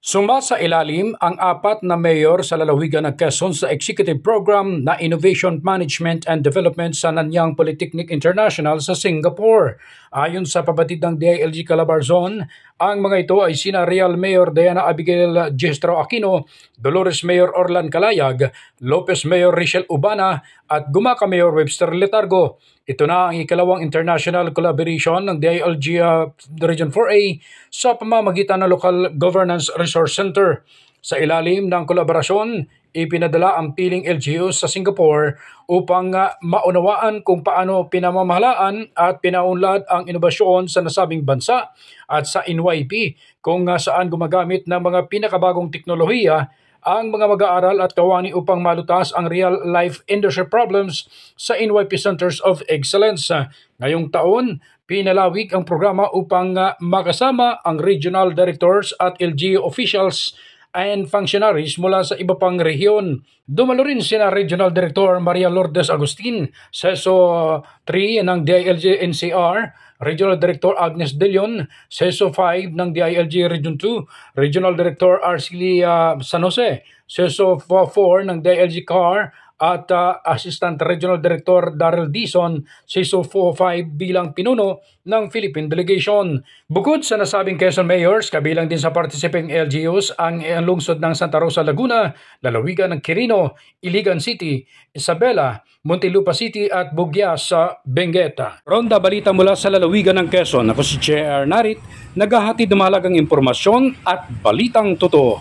Suma sa ilalim ang apat na mayor sa lalawigan ng Quezon sa executive program na Innovation Management and Development sa Nanyang Polytechnic International sa Singapore. Ayon sa pabatid ng DILG Calabarzon, ang mga ito ay sina Real Mayor Diana Abigail Giestro Aquino, Dolores Mayor Orlan Calayag, Lopez Mayor Richelle Ubana at Gumaca Mayor Webster Letargo. Ito na ang ikalawang international collaboration ng DILG Region 4A sa pamamagitan ng Local Governance Resource Center. Sa ilalim ng kolaborasyon, ipinadala ang piling LGUs sa Singapore upang maunawaan kung paano pinamamahalaan at pinaunlad ang inobasyon sa nasabing bansa at sa NYP kung saan gumagamit ng mga pinakabagong teknolohiya ang mga mag-aaral at kawani upang malutas ang real-life industry problems sa NYP Centers of Excellence. Ngayong taon, pinalawig ang programa upang makasama ang regional directors at LGU officials and functionaries mula sa iba pang rehiyon. Dumalo rin sina Regional Director Maria Lourdes Agustin, SESO 3 ng DILG NCR, Regional Director Agnes De Leon, SESO 5 ng DILG Region 2, Regional Director Arcelia San Jose, SESO 4 ng DILG CAR, at Assistant Regional Director Daryl Dizon, SESO 4-5 bilang pinuno ng Philippine Delegation. Bukod sa nasabing Quezon Mayors, kabilang din sa participating LGUs ang lungsod ng Santa Rosa, Laguna, lalawigan ng Quirino, Iligan City, Isabela, Muntinlupa City at Bugyas sa Benguet. Ronda balita mula sa lalawigan ng Quezon. Ako si J.R. Narit, naghahatid ng mahalagang impormasyon at balitang totoo.